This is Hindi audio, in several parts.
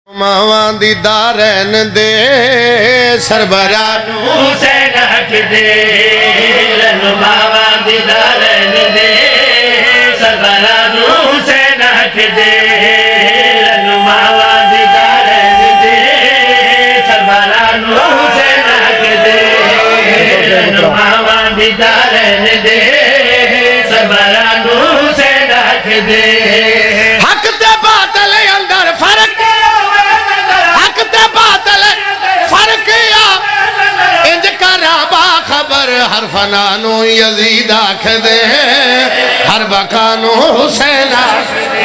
मावा दी दारैन दे सरबरा से नख दे मावा दी दारैन दे सरबरा से नख दे मावा दी दारैन दे सरबरा से नख दे मावा दी दारैन दे सरबरा से नख दे हक ते बातल अंदर फर्क हक ते बातल फर्क या इंज करा बा खबर हर फनानो यजीद आख दे हर बकानो हुसैन आख दे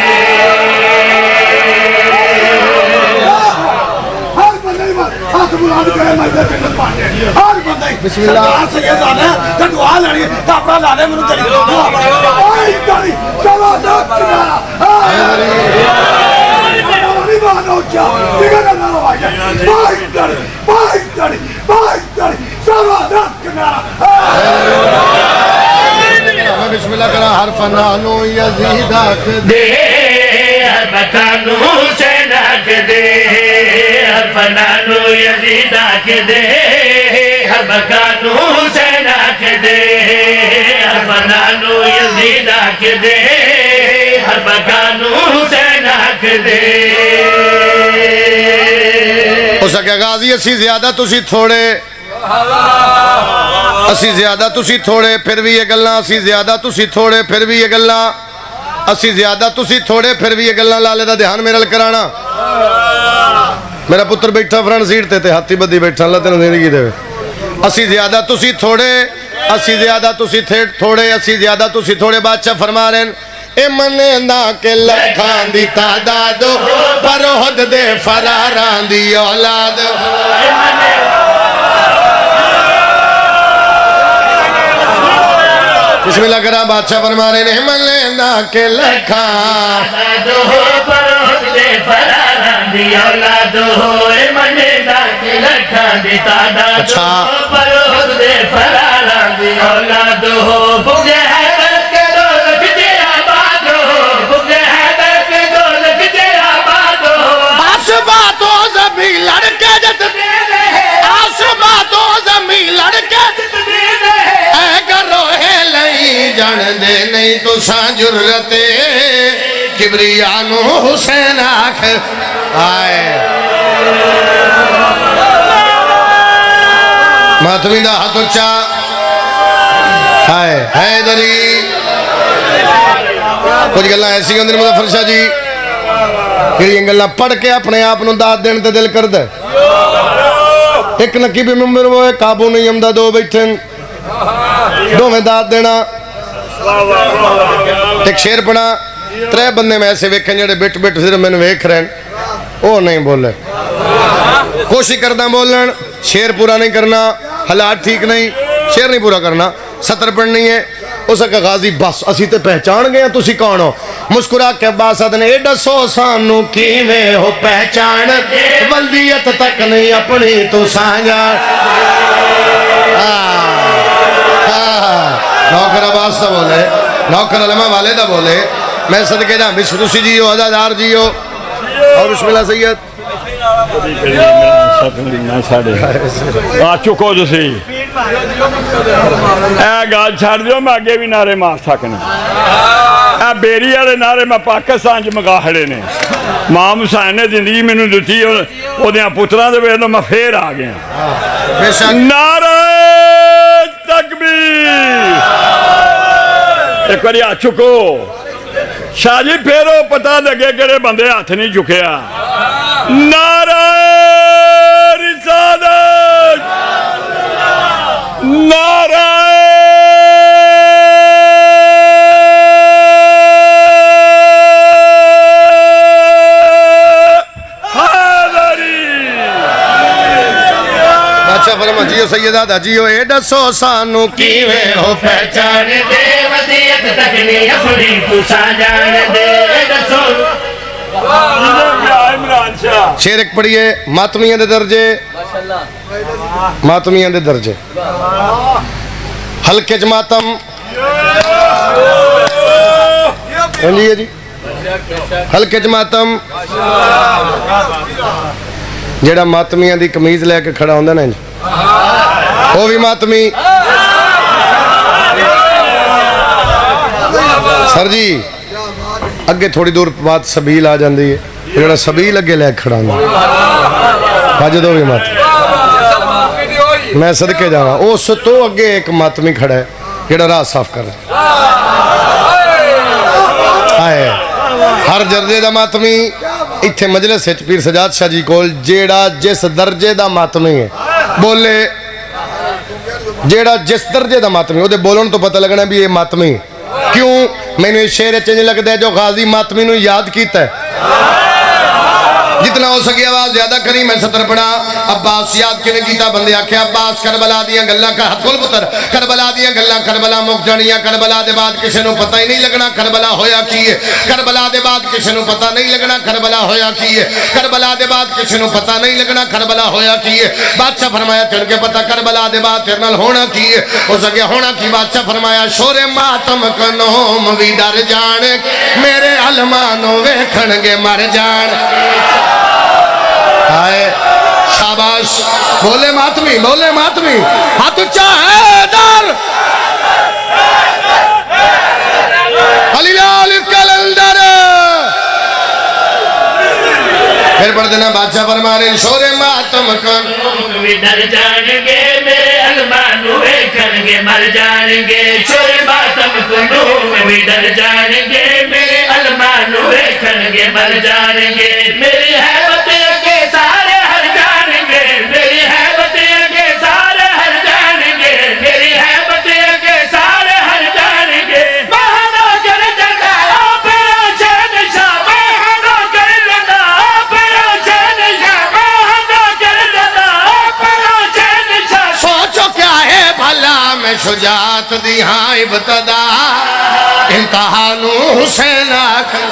बिस्मिल्लाह दुआ लेनी अपना लाने मैनू तेरी बिस्मिल्लाह करा हर फनानो यजीद आख दे हर बकानो हुसैन आख दे हर फनानो यजीद आख दे हर बकानो हुसैन आख दे हर फनानो यजीद आख दे हर बकानो हुसैन आख दे हो सके गाजी असी ज्यादा तुसी थोड़े असी ज्यादा तुसी थोड़े फिर भी ये गल्लां असी ज्यादा तुसी थोड़े फिर भी ये गल्लां असी ज्यादा तुसी थोड़े फिर भी ये गल्लां लाले दा ध्यान मेरे नाल कराना मेरा पुत्र बैठा फ्रंट सीट ते हाथी बद्दी बैठा अल्लाह तेन जिंदगी देवे असी ज्यादा तुसी थोड़े असी ज्यादा तुसी थोड़े असी ज्यादा तुसी थोड़े बादशाह फरमा रहे हैं ए मने ना के लखां दी तादाद पर हुद दे फरारां दी औलाद बिस्मिल्लाह करा बादशाह फरमा रहे हैं मने ना के लखां पर हुद दे फरारां दी औलाद होए मने ना के लखां दी तादाद अच्छा पर हुद दे फरारां दी औलाद हो बुगे लड़के जत आसमां तो जमीन लड़के ऐ करो है लई जान दे नहीं तो जुर्रत किबरिया नु हुसैन आख आए मातमी दा हाथ उच्चा हाय हैदरी कुछ गल्लां ऐसी होंदी ने मुज़फ़्फ़र शाह जी गल्लां पढ़ के अपने आप नूं दाद देने ते दिल करदा एक नकी भी मेंबर वो काबू नहीं आंदा दो बैठे दोवें दाद देना एक शेर पढ़ा त्रै बंदे मैं ऐसे वेखे जेड़े बिट बिट सिर्फ मैनू वेख रहे वो नहीं बोले कोशिश करदा बोलन शेर पूरा नहीं करना हालात ठीक नहीं शेर नहीं पूरा करना सतर पढ़नी है उस गाजी बस असी तो पहचान गए तुसी कौन हो मुस्कुरा के बासद ने दसो सानू किवें हो पहचान वल्दियत तक नहीं अपनी तू साझान नौकर अब्बास दा बोले नौकर अलमा वाले दा बोले मैं सदके जा विश्वसी जी हो अदादार जी हो और बिस्मिल्लाह सैयद आ चुको तुसी गल छड़ दो मैं अगे भी नारे मार सकना बेरी वाले नारे मैं पाकिस्तान च मंगा खड़े ने माम हुसैन ने जिंदगी मैनू दिती पुत्रां दे वेले मैं फिर आ गया नारे तकबीर एक बार आ चुको शाह जी फिर पता लगे कि बंदे हाथ नहीं चुकया नारे रिसालत नारे जियो सैयदा जियो ए दसो सानू किवें हो पहचान दे वदियत तक नहीं अपनी तू साजान दे दसो शेर एक पढ़िए मातमियां दे दर्जे मातमियां दे दर्जे हल्के च मातम जी हल्के च मातम जेड़ा मातमियां दी कमीज लैके खड़ा होंदा ना वो भी मातमी। सर जी अगे थोड़ी दूर बात सबील आ जाती है, जेड़ा सबील अगे लैके खड़ा होंदा जो भी मातमी। मैं सदके जावा उस तो अगे एक मातमी खड़ा है जेड़ा राह साफ कर आए हर दर्जे का मातमी इत्थे मजलिस पीर सजाद शाह जी कोल जेड़ा जिस दर्जे का मातमी है बोले, जेड़ा जिस दर्जे का मातमी ओदे बोलन तो पता लगना भी ये मातमी। क्यों मैंने शेर इंज लगता है जो गाजी मातमी नूं याद किया जितना हो सके आवाज ज्यादा करी। मैं सतर पढ़ा अब्बास याद किवें कीता बंदे आख्या अब्बास करबला दियां गल्लां का हथुल पुत्र करबला दियां गल्लां करबला मुक जानियां करबला दे बाद किसी नूं पता ही नहीं लगना करबला होया की है करबला दे बाद किसी नूं पता नहीं लगना करबला होया की है करबला दे बाद किसी नूं पता नहीं लगना करबला होया की है। बादशाह फरमाया चल के पता करबला दे बाद तेरे नाल होना की है हो सके होना की। बादशाह फरमाया शोरे मातम कनोम भी डर जान मेरे अलमानो वेखणगे मर जान। आए शाबाश बोले मातमी हाथ उच्चा है दर अलीलाल कलंदर। फिर पढ़ देना बादशाह फरमा रहे शोरे मातम कन भी डर जाएंगे मेरे अलमानू वेखणगे मर जाएंगे। शोरे मातम कुनूम भी डर जाएंगे मेरे अलमानू वेखणगे मर जाएंगे। मेरी हैबत के सारे हर जानेंगे मेरी हैबत के सारे हर जानेंगे मेरी हैबत के सारे हर जानेंगे। महाना कर जगा पेरा चैन शाह महाना कर जगा पेरा चैन शाह महाना कर जगा पेरा चैन शाह। सोचो क्या है भला मैं शुजात दी हाँ इब्तदा इंतहानू हुसैन आखर